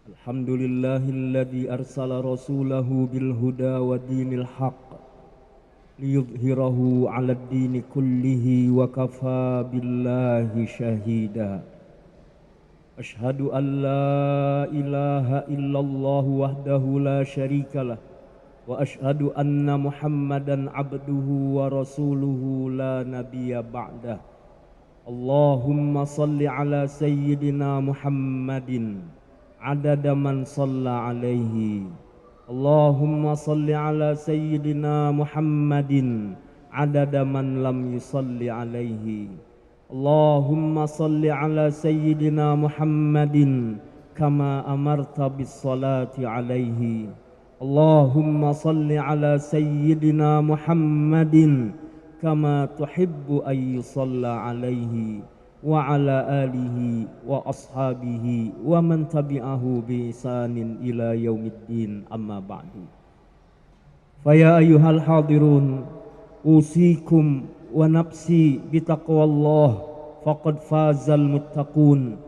Alhamdulillahilladzi arsala rasulahu bil huda wa dinil haqq liyudhhirahu 'alad dini kullihi wa kafaa billahi shahida. Ashhadu an la ilaha illallah wahdahu la syarikalah wa ashhadu anna Muhammadan 'abduhu wa rasuluhu la nabiyya ba'dah. Allahumma salli ala sayyidina Muhammadin adada man shalla alaihi. Allahumma salli ala sayyidina Muhammadin adada man lam yusalli alaihi. Allahumma salli ala sayyidina Muhammadin kama amarta bis salati alaihi. Allahumma salli ala sayyidina Muhammadin kama tuhibbu an yusalla alaihi wa ala alihi wa ashabihi wa man tabi'ahu bi ihsanin ila yaumiddin, amma ba'du. Faya ayyuhal hadirun, usikum wa nafsi bitaqwallah faqad fazal muttaqun.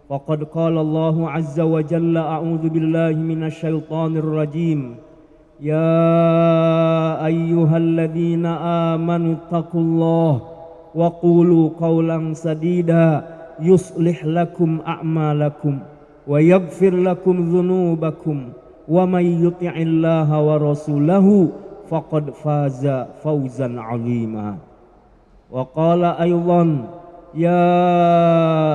Faqad qala Allah azza wa jalla, a'udzu billahi minasy syaithanir rajim, ya ayyuhalladzina amanu taqullaha wa qulu qawlan sadida yuslih lakum a'malakum wa yaghfir lakum dhunubakum wa may yuti'illaha wa rasulahu faqad faza fawzan 'azima. Wa qala aydan, ya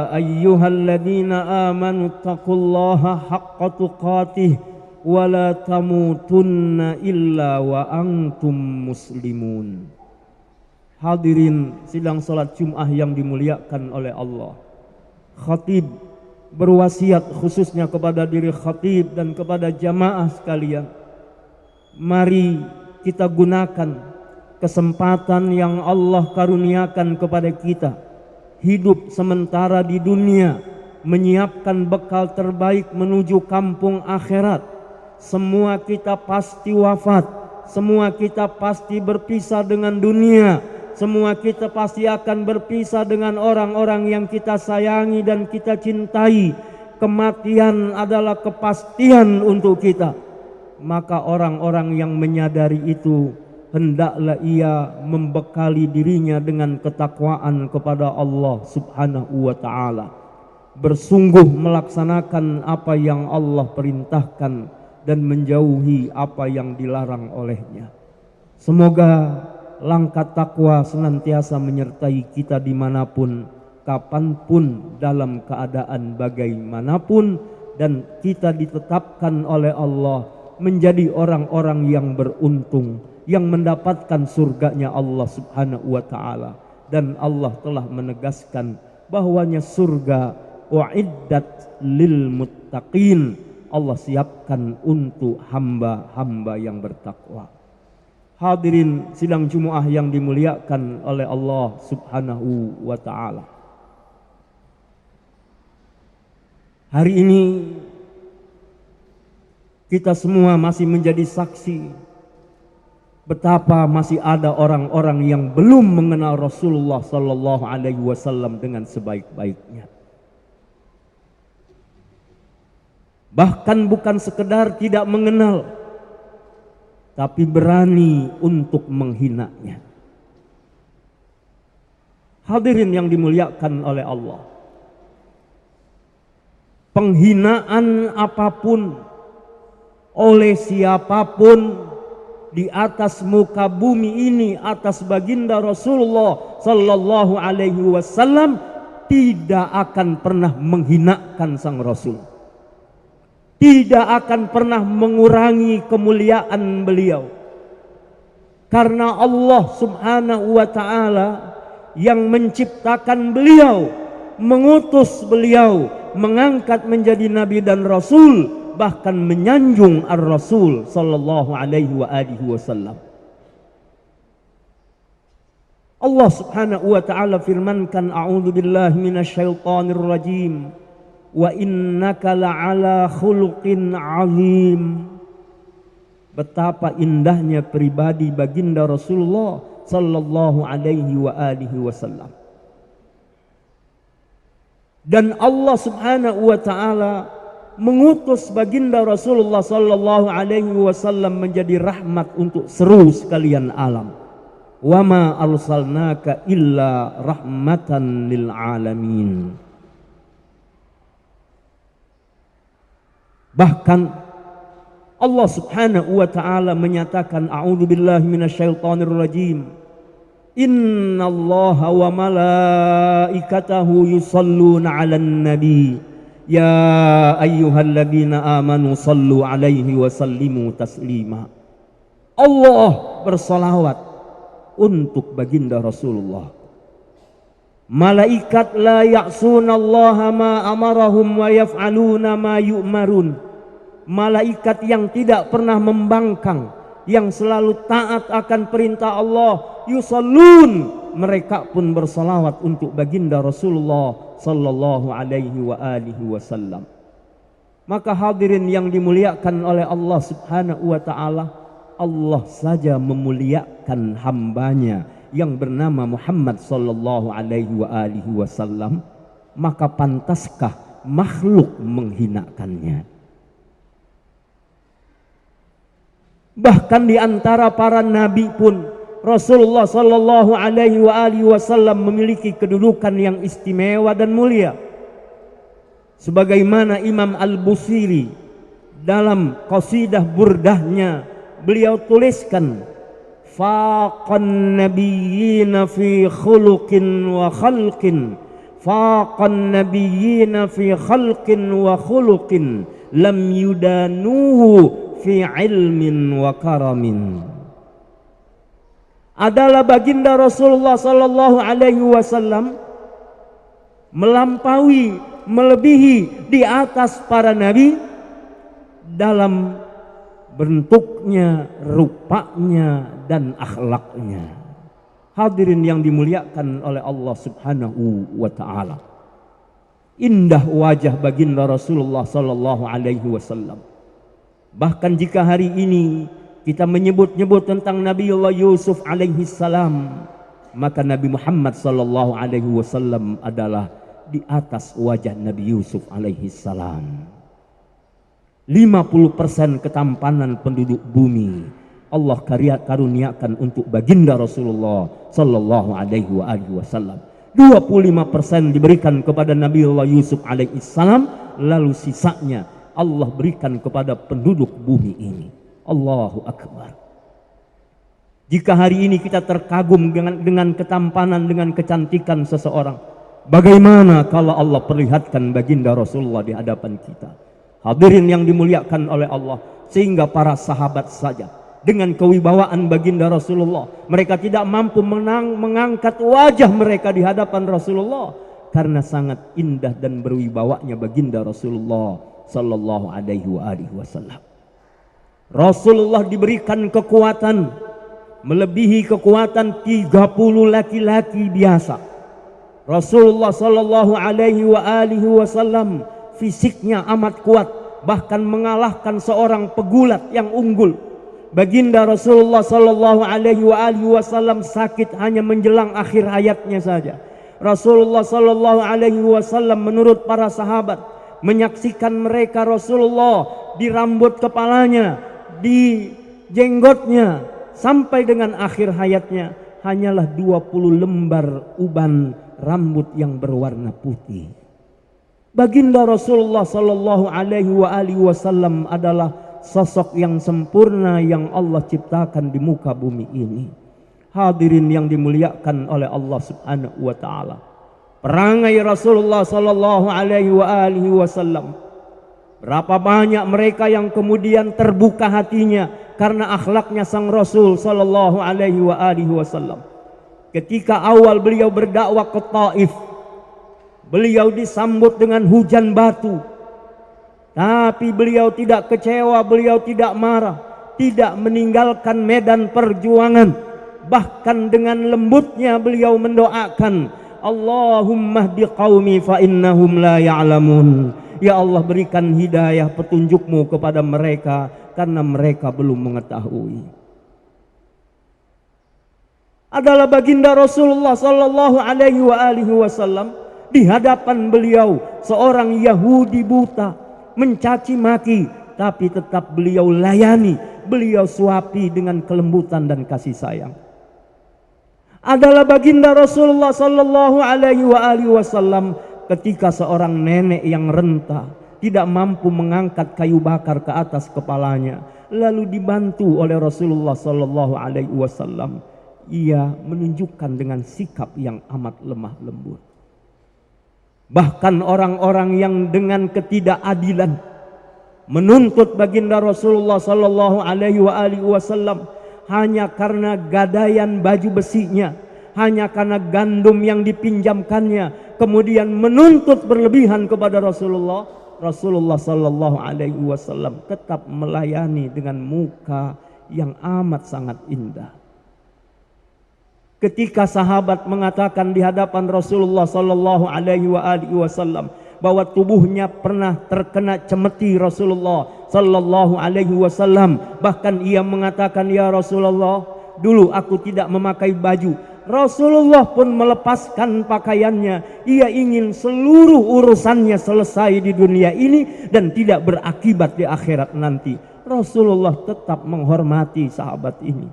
ayyuhalladzina amanu taqullaha haqqa tuqatih wa la tamutunna illa wa antum muslimun. Hadirin sidang salat Jum'ah yang dimuliakan oleh Allah. Khatib berwasiat khususnya kepada diri khatib dan kepada jamaah sekalian. Mari kita gunakan kesempatan yang Allah karuniakan kepada kita. Hidup sementara di dunia, menyiapkan bekal terbaik menuju kampung akhirat. Semua kita pasti wafat, semua kita pasti berpisah dengan dunia. Semua kita pasti akan berpisah dengan orang-orang yang kita sayangi dan kita cintai. Kematian adalah kepastian untuk kita. Maka orang-orang yang menyadari itu, hendaklah ia membekali dirinya dengan ketakwaan kepada Allah subhanahu wa ta'ala. Bersungguh melaksanakan apa yang Allah perintahkan dan menjauhi apa yang dilarang olehnya. Semoga langkah takwa senantiasa menyertai kita dimanapun, kapanpun, dalam keadaan bagaimanapun, dan kita ditetapkan oleh Allah menjadi orang-orang yang beruntung, yang mendapatkan surganya Allah subhanahu wa ta'ala. Dan Allah telah menegaskan bahwanya surga wa'iddat lil muttaqin, Allah siapkan untuk hamba-hamba yang bertakwa. Hadirin sidang Jumu'ah yang dimuliakan oleh Allah subhanahu wa ta'ala. Hari ini kita semua masih menjadi saksi betapa masih ada orang-orang yang belum mengenal Rasulullah sallallahu alaihi wasallam dengan sebaik-baiknya. Bahkan bukan sekedar tidak mengenal, tapi berani untuk menghinanya. Hadirin yang dimuliakan oleh Allah, penghinaan apapun oleh siapapun di atas muka bumi ini atas baginda Rasulullah sallallahu alaihi wasallam tidak akan pernah menghinakan sang Rasul, tidak akan pernah mengurangi kemuliaan beliau. Karena Allah subhanahu wa ta'ala yang menciptakan beliau, mengutus beliau, mengangkat menjadi nabi dan rasul, bahkan menyanjung ar-rasul sallallahu alaihi wa alihi wasallam. Allah subhanahu wa ta'ala firmankan, a'udzu billahi minasyaitonir rajim, wa innaka la'ala khuluqin azim. Betapa indahnya pribadi baginda Rasulullah sallallahu alaihi wa alihi wasallam. Dan Allah subhanahu wa ta'ala mengutus baginda Rasulullah sallallahu alaihi wasallam menjadi rahmat untuk seluruh sekalian alam. Wa ma arsalnaka illa rahmatan lil alamin. Bahkan Allah Subhanahu wa taala menyatakan, a'udzubillahi minasyaitonir rajim. Innallaha wa malaikatahu yusalluna 'alan nabi. Ya ayyuhalladzina amanu sallu 'alaihi wa sallimu taslima. Allah bersalawat untuk baginda Rasulullah. Malaikat la ya'sunallaha ma amarahum wa yaf'aluna ma yu'marun. Malaikat yang tidak pernah membangkang, yang selalu taat akan perintah Allah, yusallun, mereka pun bersalawat untuk baginda Rasulullah sallallahu alaihi wa alihi wasallam. Maka hadirin yang dimuliakan oleh Allah Subhanahu wa taala, Allah saja memuliakan hambanya yang bernama Muhammad sallallahu alaihi wa alihi wasallam, maka pantaskah makhluk menghinakannya? Bahkan di antara para nabi pun Rasulullah sallallahu alaihi wasallam memiliki kedudukan yang istimewa dan mulia. Sebagaimana Imam Al-Busiri dalam qasidah burdahnya beliau tuliskan, faqan nabiyyina fi khuluqin wa khalqin, faqan nabiyyina fi khalqin wa khuluqin, lam yudanuhu fi ilmin wa karamin. Adalah baginda Rasulullah sallallahu alaihi wasallam melampaui, melebihi di atas para nabi dalam bentuknya, rupanya dan akhlaknya. Hadirin yang dimuliakan oleh Allah Subhanahu wa taala. Indah wajah baginda Rasulullah sallallahu alaihi wasallam. Bahkan jika hari ini kita menyebut-nyebut tentang Nabiullah Yusuf alaihi salam, maka Nabi Muhammad sallallahu alaihi wasallam adalah di atas wajah Nabi Yusuf alaihi salam. 50% ketampanan penduduk bumi Allah karuniakan untuk baginda Rasulullah sallallahu alaihi wasallam. 25% diberikan kepada Nabiullah Yusuf alaihi salam, lalu sisanya Allah berikan kepada penduduk bumi ini. Allahu Akbar. Jika hari ini kita terkagum dengan ketampanan, dengan kecantikan seseorang, bagaimana kalau Allah perlihatkan baginda Rasulullah di hadapan kita? Hadirin yang dimuliakan oleh Allah, sehingga para sahabat saja dengan kewibawaan baginda Rasulullah, mereka tidak mampu mengangkat wajah mereka di hadapan Rasulullah karena sangat indah dan berwibawanya baginda Rasulullah sallallahu alaihi wasallam. Rasulullah diberikan kekuatan melebihi kekuatan 30 laki-laki biasa. Rasulullah sallallahu alaihi wasallam fisiknya amat kuat, bahkan mengalahkan seorang pegulat yang unggul. Baginda Rasulullah sallallahu alaihi wasallam sakit hanya menjelang akhir hayatnya saja. Rasulullah sallallahu alaihi wasallam menurut para sahabat menyaksikan mereka Rasulullah di rambut kepalanya, di jenggotnya, sampai dengan akhir hayatnya hanyalah 20 lembar uban rambut yang berwarna putih. Baginda Rasulullah sallallahu alaihi wasallam adalah sosok yang sempurna yang Allah ciptakan di muka bumi ini. Hadirin yang dimuliakan oleh Allah Subhanahu wa taala. Perangai Rasulullah sallallahu alaihi wasallam, berapa banyak mereka yang kemudian terbuka hatinya karena akhlaknya sang Rasul sallallahu alaihi wasallam. Ketika awal beliau berdakwah ke Taif, beliau disambut dengan hujan batu, tapi beliau tidak kecewa, beliau tidak marah, tidak meninggalkan medan perjuangan. Bahkan dengan lembutnya beliau mendoakan, Allahumma hdi qaumi fa innahum la ya'lamun. Ya Allah, berikan hidayah petunjukmu kepada mereka karena mereka belum mengetahui. Adalah baginda Rasulullah sallallahu alaihi wasallam, di hadapan beliau seorang Yahudi buta mencaci maki, tapi tetap beliau layani, beliau suapi dengan kelembutan dan kasih sayang. Adalah baginda Rasulullah sallallahu alaihi wasallam ketika seorang nenek yang renta tidak mampu mengangkat kayu bakar ke atas kepalanya, lalu dibantu oleh Rasulullah sallallahu alaihi wasallam. Ia menunjukkan dengan sikap yang amat lemah lembut. Bahkan orang-orang yang dengan ketidakadilan menuntut baginda Rasulullah sallallahu alaihi wasallam hanya karena gadaian baju besinya, hanya karena gandum yang dipinjamkannya, kemudian menuntut berlebihan kepada Rasulullah. Rasulullah sallallahu alaihi wasallam tetap melayani dengan muka yang amat sangat indah. Ketika sahabat mengatakan di hadapan Rasulullah sallallahu alaihi wasallam bahwa tubuhnya pernah terkena cemeti Rasulullah sallallahu alaihi wasallam, bahkan ia mengatakan, "Ya Rasulullah, dulu aku tidak memakai baju." Rasulullah pun melepaskan pakaiannya. Ia ingin seluruh urusannya selesai di dunia ini dan tidak berakibat di akhirat nanti. Rasulullah tetap menghormati sahabat ini.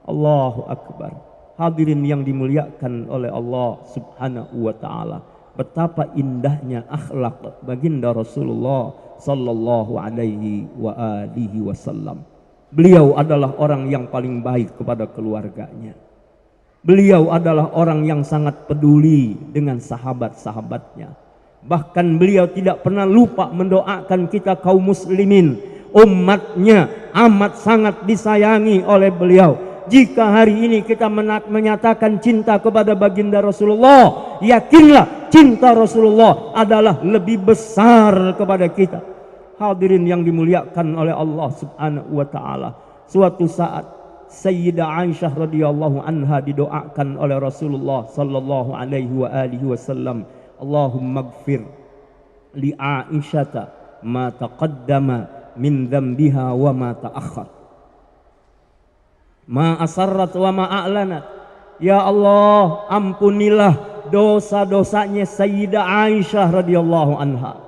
Allahu Akbar. Hadirin yang dimuliakan oleh Allah subhanahu wa ta'ala, betapa indahnya akhlak baginda Rasulullah sallallahu alaihi wasallam. Beliau adalah orang yang paling baik kepada keluarganya. Beliau adalah orang yang sangat peduli dengan sahabat-sahabatnya. Bahkan beliau tidak pernah lupa mendoakan kita kaum muslimin. Umatnya amat sangat disayangi oleh beliau. Jika hari ini kita menyatakan cinta kepada baginda Rasulullah, yakinlah cinta Rasulullah adalah lebih besar kepada kita. Hadirin yang dimuliakan oleh Allah subhanahu wa ta'ala, suatu saat Sayyidah Aisyah radhiyallahu anha didoakan oleh Rasulullah sallallahu alaihi wasallam, Allahumma ighfir li Aisyata ma taqaddama min dhanbiha wa ma ta'akhkhar, ma asarrat wa ma a'lanat. Ya Allah, ampunilah dosa-dosanya Sayyidah Aisyah radhiyallahu anha,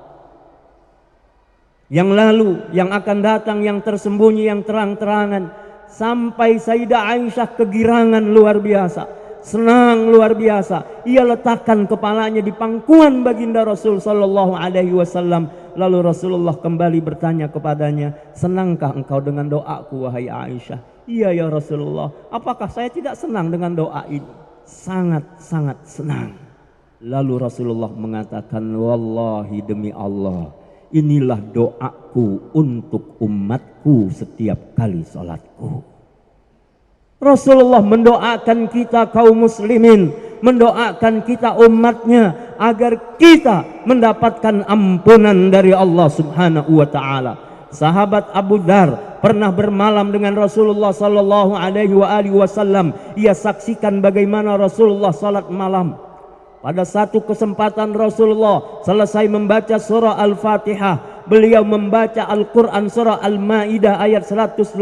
yang lalu, yang akan datang, yang tersembunyi, yang terang-terangan. Sampai Sayyidah Aisyah kegirangan luar biasa, senang luar biasa. Ia letakkan kepalanya di pangkuan baginda Rasul sallallahu alaihi wasallam. Lalu Rasulullah kembali bertanya kepadanya, "Senangkah engkau dengan doaku wahai Aisyah?" "Iya ya Rasulullah." "Apakah saya tidak senang dengan doa ini?" "Sangat-sangat senang." Lalu Rasulullah mengatakan, "Wallahi, demi Allah, inilah doaku untuk umatku setiap kali sholatku." Rasulullah mendoakan kita kaum muslimin, mendoakan kita umatnya agar kita mendapatkan ampunan dari Allah subhanahu wa ta'ala. Sahabat Abu Dzar pernah bermalam dengan Rasulullah sallallahu alaihi wasallam. Ia saksikan bagaimana Rasulullah salat malam. Pada satu kesempatan Rasulullah selesai membaca surah Al-Fatihah, beliau membaca Al-Quran surah Al-Ma'idah ayat 118,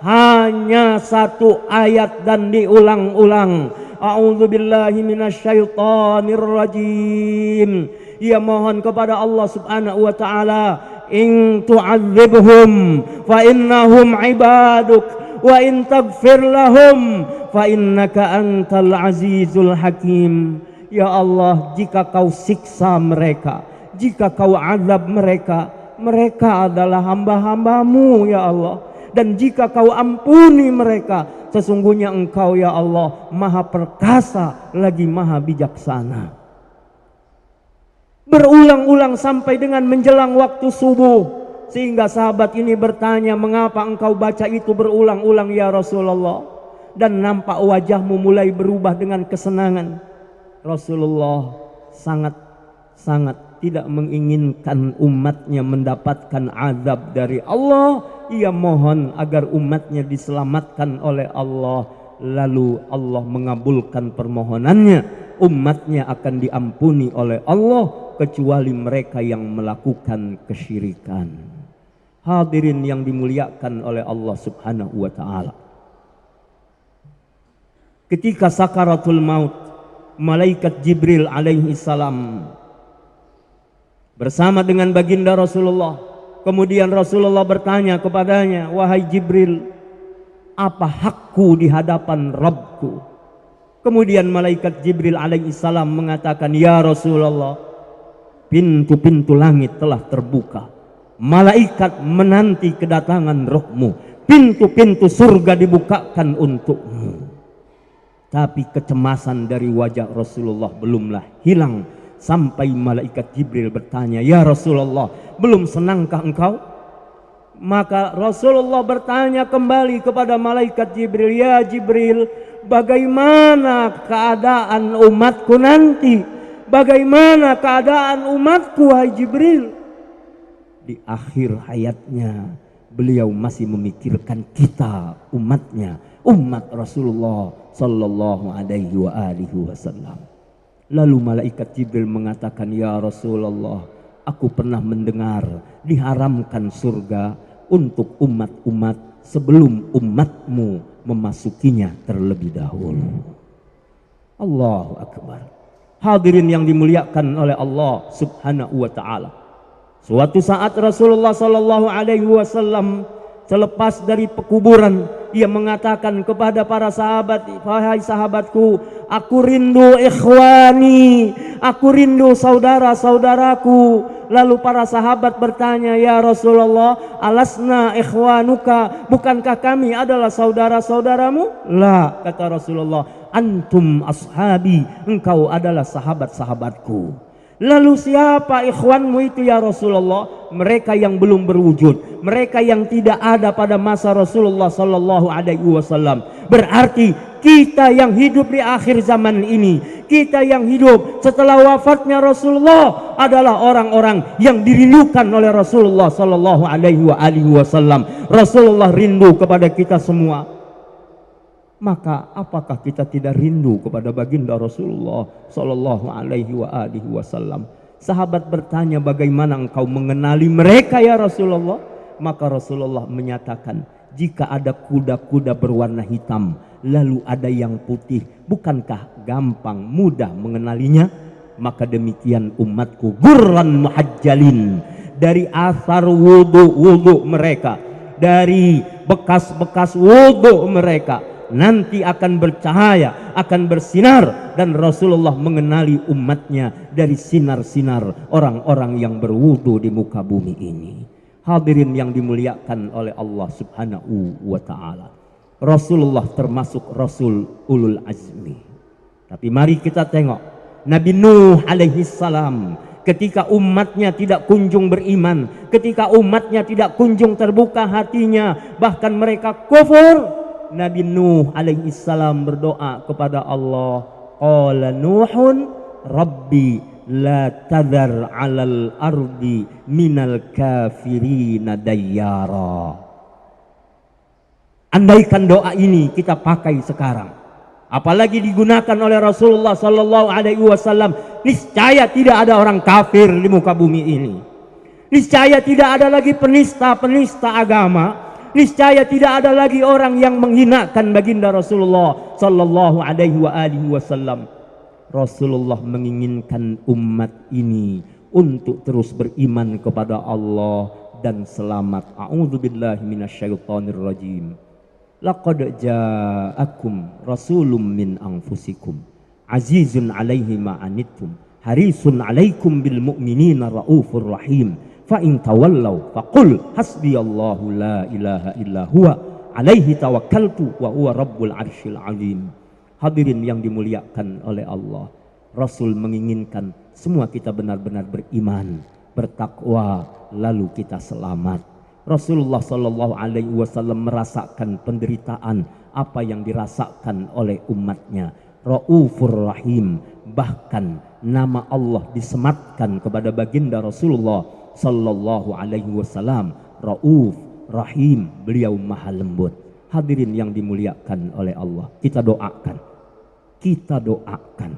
hanya satu ayat dan diulang-ulang. A'udzubillahi minasyaitonirrajim. Ia mohon kepada Allah subhanahu wa ta'ala, in tu'adzibhum fa innahum ibaduk wa in taghfir lahum fa innaka antal azizul hakim. Ya Allah, jika kau siksa mereka, jika kau azab mereka, mereka adalah hamba-hambamu ya Allah. Dan jika kau ampuni mereka, sesungguhnya engkau ya Allah maha perkasa lagi maha bijaksana. Berulang-ulang sampai dengan menjelang waktu subuh, sehingga sahabat ini bertanya, "Mengapa engkau baca itu berulang-ulang ya Rasulullah?" Dan nampak wajahmu mulai berubah dengan kesenangan. Rasulullah sangat tidak menginginkan umatnya mendapatkan azab dari Allah. Ia mohon agar umatnya diselamatkan oleh Allah. Lalu Allah mengabulkan permohonannya. Umatnya akan diampuni oleh Allah kecuali mereka yang melakukan kesyirikan. Hadirin yang dimuliakan oleh Allah subhanahu wa ta'ala, ketika sakaratul maut, malaikat Jibril alaihi salam bersama dengan baginda Rasulullah. Kemudian Rasulullah bertanya kepadanya, wahai Jibril, apa hakku di hadapan Rabbku? Kemudian malaikat Jibril alaihissalam mengatakan, ya Rasulullah, pintu-pintu langit telah terbuka, malaikat menanti kedatangan rohmu, pintu-pintu surga dibukakan untukmu. Tapi kecemasan dari wajah Rasulullah belumlah hilang sampai malaikat Jibril bertanya, ya Rasulullah, belum senangkah engkau? Maka Rasulullah bertanya kembali kepada malaikat Jibril, ya Jibril, bagaimana keadaan umatku nanti? Bagaimana keadaan umatku, wahai Jibril? Di akhir hayatnya beliau masih memikirkan kita, umatnya, umat Rasulullah sallallahu alaihi wasallam. Lalu malaikat Jibril mengatakan, ya Rasulullah, aku pernah mendengar diharamkan surga untuk umat-umat sebelum umatmu memasukinya terlebih dahulu. Allahu Akbar. Hadirin yang dimuliakan oleh Allah subhanahu wa ta'ala. Suatu saat Rasulullah sallallahu alaihi wasallam selepas dari pekuburan, ia mengatakan kepada para sahabat, wahai sahabatku, aku rindu ikhwani, aku rindu saudara-saudaraku. Lalu para sahabat bertanya, ya Rasulullah, alasna ikhwanuka, bukankah kami adalah saudara-saudaramu? La, kata Rasulullah, antum ashabi, engkau adalah sahabat-sahabatku. Lalu siapa ikhwanmu itu ya Rasulullah? Mereka yang belum berwujud, mereka yang tidak ada pada masa Rasulullah sallallahu alaihi wasallam. Berarti kita yang hidup di akhir zaman ini, kita yang hidup setelah wafatnya Rasulullah adalah orang-orang yang dirindukan oleh Rasulullah sallallahu alaihi wasallam. Rasulullah rindu kepada kita semua. Maka apakah kita tidak rindu kepada baginda Rasulullah sallallahu alaihi wasallam? Sahabat bertanya, bagaimana engkau mengenali mereka ya Rasulullah? Maka Rasulullah menyatakan, jika ada kuda-kuda berwarna hitam lalu ada yang putih, bukankah gampang mudah mengenalinya? Maka demikian umatku, gurran muhajjalin, dari asar wudu mereka, dari bekas-bekas wudu mereka nanti akan bercahaya, akan bersinar, dan Rasulullah mengenali umatnya dari sinar-sinar orang-orang yang berwudu di muka bumi ini. Hadirin yang dimuliakan oleh Allah subhanahu wa ta'ala, Rasulullah termasuk Rasul ulul azmi. Tapi mari kita tengok Nabi Nuh alaihi salam, ketika umatnya tidak kunjung beriman, ketika umatnya tidak kunjung terbuka hatinya, bahkan mereka kufur, Nabi Nuh alaihi salam berdoa kepada Allah, qala Nuhun rabbi la tadhar 'alal ardi minal kafirina dayyara. Andaikan doa ini kita pakai sekarang, apalagi digunakan oleh Rasulullah sallallahu alaihi wasallam, niscaya tidak ada orang kafir di muka bumi ini. Niscaya tidak ada lagi penista-penista agama. Niscaya tidak ada lagi orang yang menghinakan baginda Rasulullah sallallahu alaihi wasallam. Rasulullah menginginkan umat ini untuk terus beriman kepada Allah dan selamat. A'udzubillahi minasyaitonir rajim. Laqad ja'akum rasulun min anfusikum azizun 'alaihi ma anittum harisun 'alaikum bil mu'minina raufur rahim. Fa in tawallaw faqul hasbiyallahu la ilaha illa huwa alaihi tawakkaltu wa huwa rabbul arsyil azim. Hadirin yang dimuliakan oleh Allah, Rasul menginginkan semua kita benar-benar beriman, bertakwa, lalu kita selamat. Rasulullah sallallahu alaihi wasallam merasakan penderitaan apa yang dirasakan oleh umatnya. Raufur rahim, bahkan nama Allah disematkan kepada baginda Rasulullah sallallahu alaihi wasallam, Rauf Rahim, beliau maha lembut. Hadirin yang dimuliakan oleh Allah, kita doakan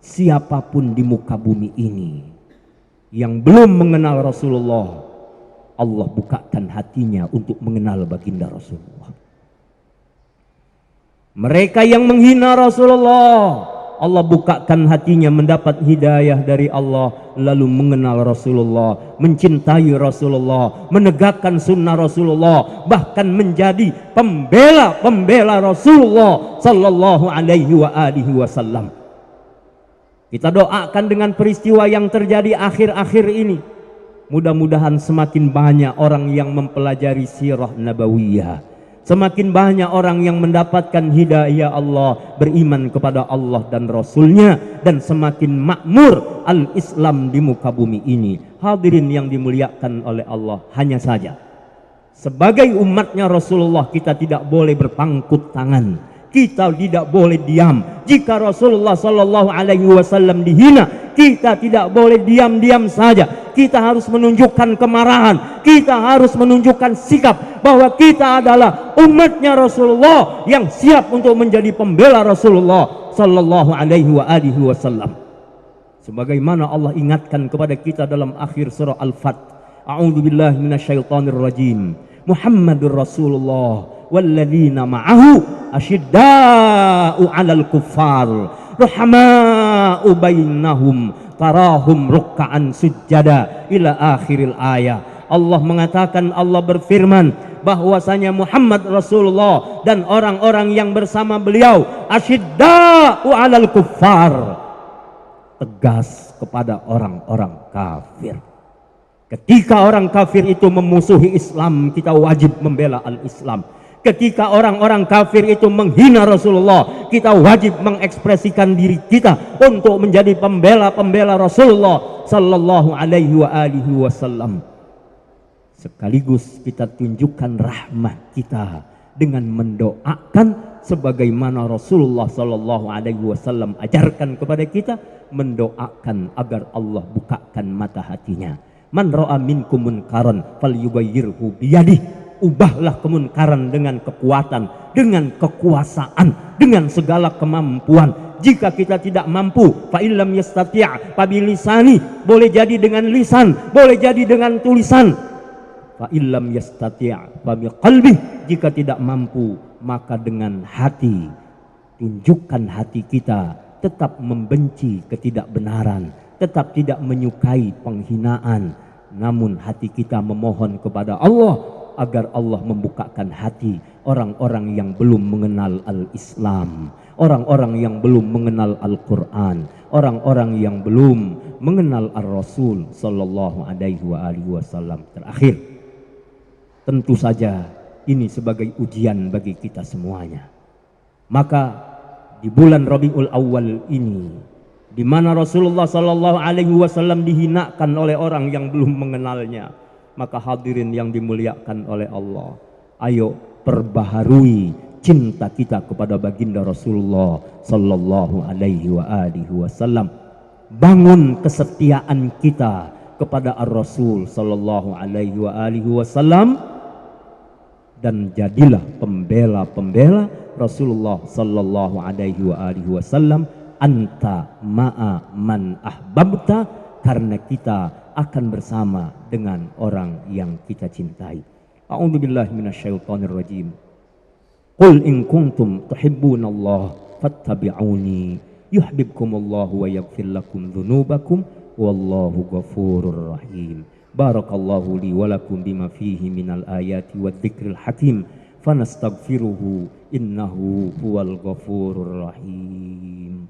siapapun di muka bumi ini yang belum mengenal Rasulullah, Allah bukakan hatinya untuk mengenal baginda Rasulullah. Mereka yang menghina Rasulullah, Allah bukakan hatinya mendapat hidayah dari Allah, lalu mengenal Rasulullah, mencintai Rasulullah, menegakkan sunnah Rasulullah, bahkan menjadi pembela Rasulullah sallallahu alaihi wasallam. Kita doakan dengan peristiwa yang terjadi akhir-akhir ini, mudah-mudahan semakin banyak orang yang mempelajari sirah nabawiyah, semakin banyak orang yang mendapatkan hidayah Allah, beriman kepada Allah dan Rasulnya, dan semakin makmur al-Islam di muka bumi ini. Hadirin yang dimuliakan oleh Allah, hanya saja sebagai umatnya Rasulullah kita tidak boleh berpangku tangan, kita tidak boleh diam. Jika Rasulullah sallallahu alaihi wasallam dihina, kita tidak boleh diam-diam saja. Kita harus menunjukkan kemarahan, kita harus menunjukkan sikap bahwa kita adalah umatnya Rasulullah yang siap untuk menjadi pembela Rasulullah sallallahu alaihi wasallam. Sebagaimana Allah ingatkan kepada kita dalam akhir surah Al-Fat, a'udzubillahi minasyaitonir rajim. Muhammadur Rasulullah walladzina ma'ahu asyidda'u 'alal kuffar rahama'u bainahum tarahum ruk'an sujada ila akhiril ayat. Allah mengatakan, Allah berfirman bahwasanya Muhammad Rasulullah dan orang-orang yang bersama beliau asyidda'u 'alal kuffar, tegas kepada orang-orang kafir. Ketika orang kafir itu memusuhi Islam, kita wajib membela al-Islam. Ketika orang-orang kafir itu menghina Rasulullah, kita wajib mengekspresikan diri kita untuk menjadi pembela Rasulullah sallallahu alaihi wasallam. Sekaligus kita tunjukkan rahmat kita dengan mendoakan sebagaimana Rasulullah sallallahu alaihi wasallam ajarkan kepada kita, mendoakan agar Allah bukakan mata hatinya. Man ra'a minkum munkaran falyughayyirhu biyadihi. Ubahlah kemunkaran dengan kekuatan, dengan kekuasaan, dengan segala kemampuan. Jika kita tidak mampu, fa illam yastati' fa bilisani, boleh jadi dengan lisan, boleh jadi dengan tulisan. Fa illam yastati' fa biqalbi, jika tidak mampu maka dengan hati. Tunjukkan hati kita tetap membenci ketidakbenaran, tetap tidak menyukai penghinaan, namun hati kita memohon kepada Allah agar Allah membukakan hati orang-orang yang belum mengenal al-Islam, orang-orang yang belum mengenal Al-Quran, orang-orang yang belum mengenal Ar-Rasul sallallahu alaihi wasallam. Terakhir, tentu saja ini sebagai ujian bagi kita semuanya. Maka di bulan Rabiul Awal ini, di mana Rasulullah sallallahu alaihi wasallam dihinakan oleh orang yang belum mengenalnya, maka hadirin yang dimuliakan oleh Allah, ayo perbaharui cinta kita kepada baginda Rasulullah sallallahu alaihi wasallam. Bangun kesetiaan kita kepada Ar-Rasul sallallahu alaihi wasallam, dan jadilah pembela Rasulullah sallallahu alaihi wasallam. Anta ma'a man ahbabta, karena kita akan bersama dengan orang yang kita cintai. A'udzubillahi minasyaitonir rajim. Qul in kuntum tuhibbunallaha fattabi'uni yuhibbukumullahu wa yaghfir lakum dzunubakum wallahu ghafurur rahim. Barakallahu li wa lakum bima fihi minal ayati wadh-dhikril hakim. Fanastaghfiruhu innahu huwal ghafurur rahim.